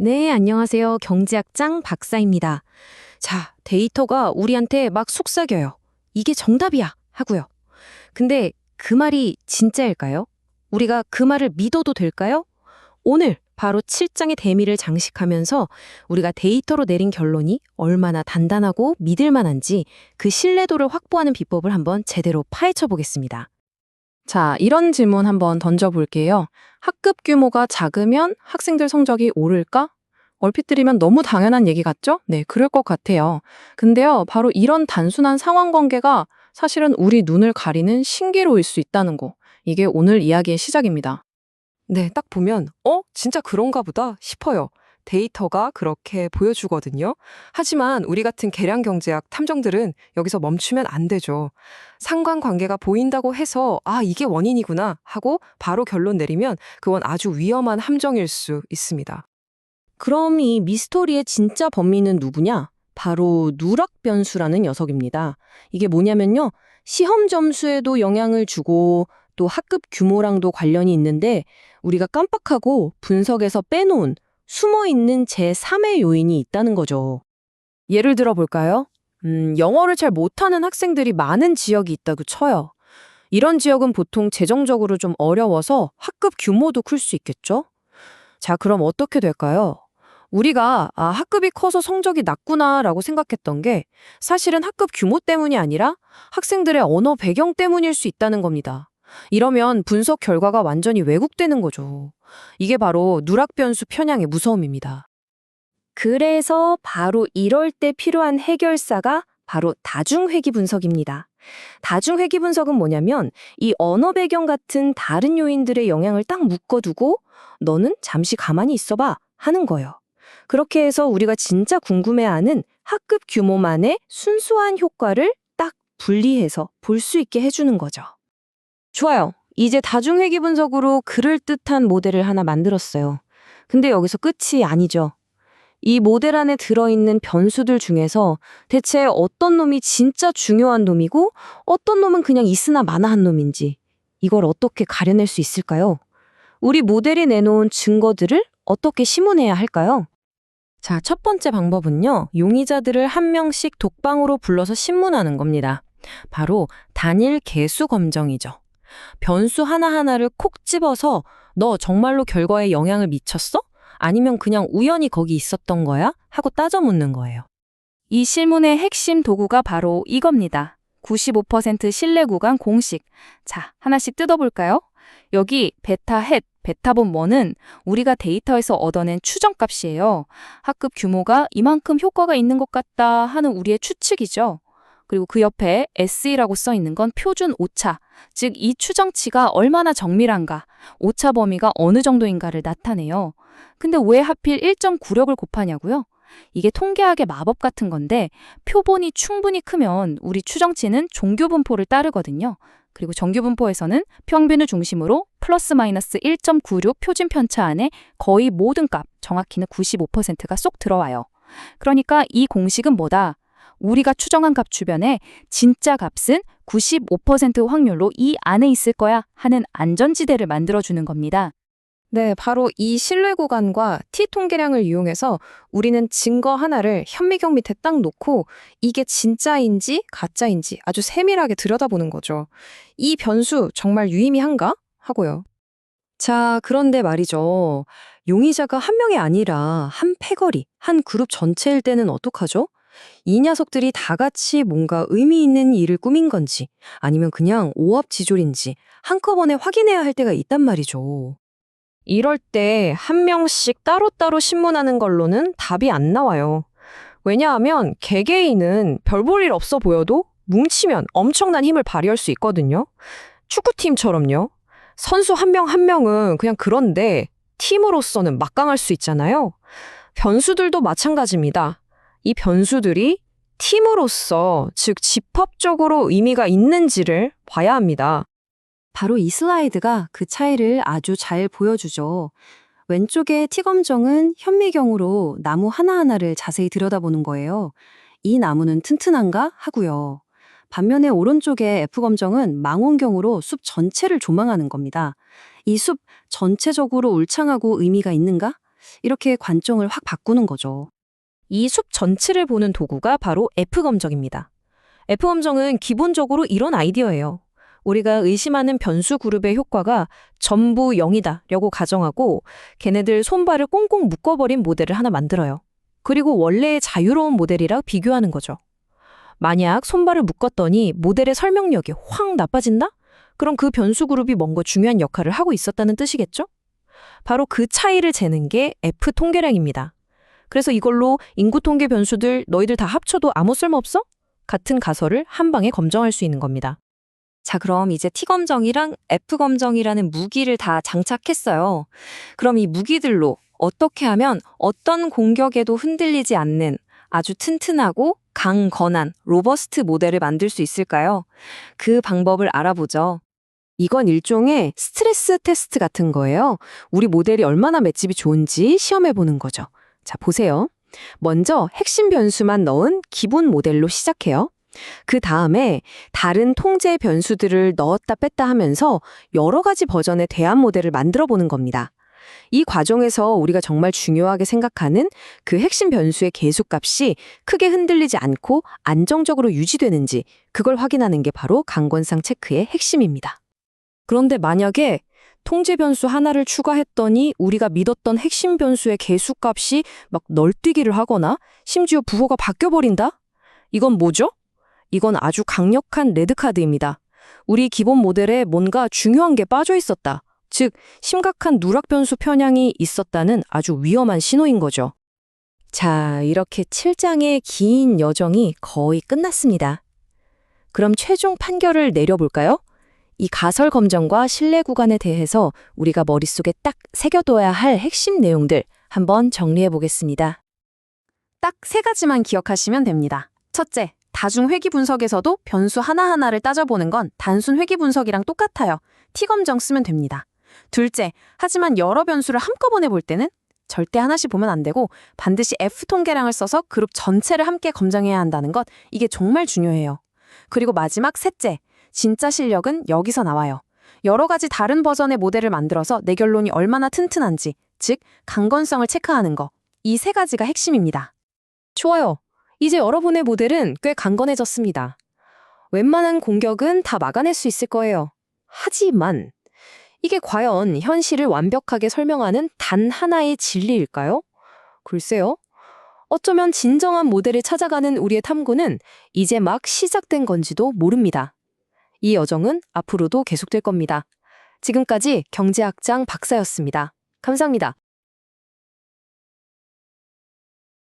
네, 안녕하세요. 경제학장 박사입니다. 자, 데이터가 우리한테 막 속삭여요. 이게 정답이야! 하고요. 근데 그 말이 진짜일까요? 우리가 그 말을 믿어도 될까요? 오늘 바로 7장의 대미를 장식하면서 우리가 데이터로 내린 결론이 얼마나 단단하고 믿을 만한지 그 신뢰도를 확보하는 비법을 한번 제대로 파헤쳐 보겠습니다. 자, 이런 질문 한번 던져볼게요. 학급 규모가 작으면 학생들 성적이 오를까? 얼핏 들으면 너무 당연한 얘기 같죠? 네, 그럴 것 같아요. 근데요, 바로 이런 단순한 상황 관계가 사실은 우리 눈을 가리는 신기로일 수 있다는 거. 이게 오늘 이야기의 시작입니다. 네, 딱 보면 진짜 그런가 보다 싶어요. 데이터가 그렇게 보여주거든요. 하지만 우리 같은 계량 경제학 탐정들은 여기서 멈추면 안 되죠. 상관관계가 보인다고 해서 이게 원인이구나 하고 바로 결론 내리면 그건 아주 위험한 함정일 수 있습니다. 그럼 이 미스터리의 진짜 범인은 누구냐? 바로 누락 변수라는 녀석입니다. 이게 뭐냐면요. 시험 점수에도 영향을 주고 또 학급 규모랑도 관련이 있는데 우리가 깜빡하고 분석에서 빼놓은 숨어있는 제3의 요인이 있다는 거죠. 예를 들어 볼까요? 영어를 잘 못하는 학생들이 많은 지역이 있다고 쳐요. 이런 지역은 보통 재정적으로 좀 어려워서 학급 규모도 클 수 있겠죠? 자, 그럼 어떻게 될까요? 우리가 학급이 커서 성적이 낮구나라고 생각했던 게 사실은 학급 규모 때문이 아니라 학생들의 언어 배경 때문일 수 있다는 겁니다. 이러면 분석 결과가 완전히 왜곡되는 거죠. 이게 바로 누락 변수 편향의 무서움입니다. 그래서 바로 이럴 때 필요한 해결사가 바로 다중회귀 분석입니다. 다중회귀 분석은 뭐냐면 이 언어 배경 같은 다른 요인들의 영향을 딱 묶어두고 너는 잠시 가만히 있어봐 하는 거예요. 그렇게 해서 우리가 진짜 궁금해하는 학급 규모만의 순수한 효과를 딱 분리해서 볼 수 있게 해주는 거죠. 좋아요. 이제 다중회귀 분석으로 그럴듯한 모델을 하나 만들었어요. 근데 여기서 끝이 아니죠. 이 모델 안에 들어있는 변수들 중에서 대체 어떤 놈이 진짜 중요한 놈이고 어떤 놈은 그냥 있으나 마나한 놈인지 이걸 어떻게 가려낼 수 있을까요? 우리 모델이 내놓은 증거들을 어떻게 심문해야 할까요? 자, 첫 번째 방법은요. 용의자들을 한 명씩 독방으로 불러서 신문하는 겁니다. 바로 단일 개수 검정이죠. 변수 하나하나를 콕 집어서 너 정말로 결과에 영향을 미쳤어? 아니면 그냥 우연히 거기 있었던 거야? 하고 따져 묻는 거예요. 이 실문의 핵심 도구가 바로 이겁니다. 95% 신뢰 구간 공식. 자, 하나씩 뜯어볼까요? 여기 베타 헷, 베타본 1은 우리가 데이터에서 얻어낸 추정값이에요. 학급 규모가 이만큼 효과가 있는 것 같다 하는 우리의 추측이죠. 그리고 그 옆에 SE라고 써 있는 건 표준 오차, 즉 이 추정치가 얼마나 정밀한가, 오차 범위가 어느 정도인가를 나타내요. 근데 왜 하필 1.96을 곱하냐고요? 이게 통계학의 마법 같은 건데 표본이 충분히 크면 우리 추정치는 종교분포를 따르거든요. 그리고 정규분포에서는 평균을 중심으로 플러스 마이너스 1.96 표준 편차 안에 거의 모든 값, 정확히는 95%가 쏙 들어와요. 그러니까 이 공식은 뭐다? 우리가 추정한 값 주변에 진짜 값은 95% 확률로 이 안에 있을 거야 하는 안전지대를 만들어주는 겁니다. 네, 바로 이 신뢰 구간과 T 통계량을 이용해서 우리는 증거 하나를 현미경 밑에 딱 놓고 이게 진짜인지 가짜인지 아주 세밀하게 들여다보는 거죠. 이 변수 정말 유의미한가? 하고요. 자, 그런데 말이죠. 용의자가 한 명이 아니라 한 패거리, 한 그룹 전체일 때는 어떡하죠? 이 녀석들이 다 같이 뭔가 의미 있는 일을 꾸민 건지 아니면 그냥 오합지졸인지 한꺼번에 확인해야 할 때가 있단 말이죠. 이럴 때 한 명씩 따로따로 신문하는 걸로는 답이 안 나와요. 왜냐하면 개개인은 별 볼 일 없어 보여도 뭉치면 엄청난 힘을 발휘할 수 있거든요. 축구팀처럼요. 선수 한 명 한 명은 그냥 그런데 팀으로서는 막강할 수 있잖아요. 변수들도 마찬가지입니다. 이 변수들이 팀으로서, 즉 집합적으로 의미가 있는지를 봐야 합니다. 바로 이 슬라이드가 그 차이를 아주 잘 보여주죠. 왼쪽의 T검정은 현미경으로 나무 하나하나를 자세히 들여다보는 거예요. 이 나무는 튼튼한가? 하고요. 반면에 오른쪽의 F검정은 망원경으로 숲 전체를 조망하는 겁니다. 이 숲 전체적으로 울창하고 의미가 있는가? 이렇게 관점을 확 바꾸는 거죠. 이 숲 전체를 보는 도구가 바로 F검정입니다. F검정은 기본적으로 이런 아이디어예요. 우리가 의심하는 변수 그룹의 효과가 전부 0이다라고 가정하고 걔네들 손발을 꽁꽁 묶어버린 모델을 하나 만들어요. 그리고 원래의 자유로운 모델이랑 비교하는 거죠. 만약 손발을 묶었더니 모델의 설명력이 확 나빠진다? 그럼 그 변수 그룹이 뭔가 중요한 역할을 하고 있었다는 뜻이겠죠? 바로 그 차이를 재는 게 F 통계량입니다. 그래서 이걸로 인구 통계 변수들 너희들 다 합쳐도 아무 쓸모 없어? 같은 가설을 한 방에 검정할 수 있는 겁니다. 자, 그럼 이제 T검정이랑 F검정이라는 무기를 다 장착했어요. 그럼 이 무기들로 어떻게 하면 어떤 공격에도 흔들리지 않는 아주 튼튼하고 강건한 로버스트 모델을 만들 수 있을까요? 그 방법을 알아보죠. 이건 일종의 스트레스 테스트 같은 거예요. 우리 모델이 얼마나 맷집이 좋은지 시험해보는 거죠. 자, 보세요. 먼저 핵심 변수만 넣은 기본 모델로 시작해요. 그 다음에 다른 통제 변수들을 넣었다 뺐다 하면서 여러 가지 버전의 대안 모델을 만들어 보는 겁니다. 이 과정에서 우리가 정말 중요하게 생각하는 그 핵심 변수의 계수값이 크게 흔들리지 않고 안정적으로 유지되는지 그걸 확인하는 게 바로 강건상 체크의 핵심입니다. 그런데 만약에 통제 변수 하나를 추가했더니 우리가 믿었던 핵심 변수의 계수값이 막 널뛰기를 하거나 심지어 부호가 바뀌어버린다? 이건 뭐죠? 이건 아주 강력한 레드카드입니다. 우리 기본 모델에 뭔가 중요한 게 빠져 있었다. 즉, 심각한 누락 변수 편향이 있었다는 아주 위험한 신호인 거죠. 자, 이렇게 7장의 긴 여정이 거의 끝났습니다. 그럼 최종 판결을 내려볼까요? 이 가설 검정과 신뢰 구간에 대해서 우리가 머릿속에 딱 새겨둬야 할 핵심 내용들 한번 정리해 보겠습니다. 딱 3가지만 기억하시면 됩니다. 첫째, 다중 회귀 분석에서도 변수 하나하나를 따져보는 건 단순 회귀 분석이랑 똑같아요. T검정 쓰면 됩니다. 둘째, 하지만 여러 변수를 한꺼번에 볼 때는 절대 하나씩 보면 안 되고 반드시 F 통계량을 써서 그룹 전체를 함께 검증해야 한다는 것, 이게 정말 중요해요. 그리고 마지막 셋째, 진짜 실력은 여기서 나와요. 여러 가지 다른 버전의 모델을 만들어서 내 결론이 얼마나 튼튼한지, 즉 강건성을 체크하는 거. 이 3가지가 핵심입니다. 좋아요. 이제 여러분의 모델은 꽤 강건해졌습니다. 웬만한 공격은 다 막아낼 수 있을 거예요. 하지만 이게 과연 현실을 완벽하게 설명하는 단 하나의 진리일까요? 글쎄요. 어쩌면 진정한 모델을 찾아가는 우리의 탐구는 이제 막 시작된 건지도 모릅니다. 이 여정은 앞으로도 계속될 겁니다. 지금까지 경제학장 박사였습니다. 감사합니다.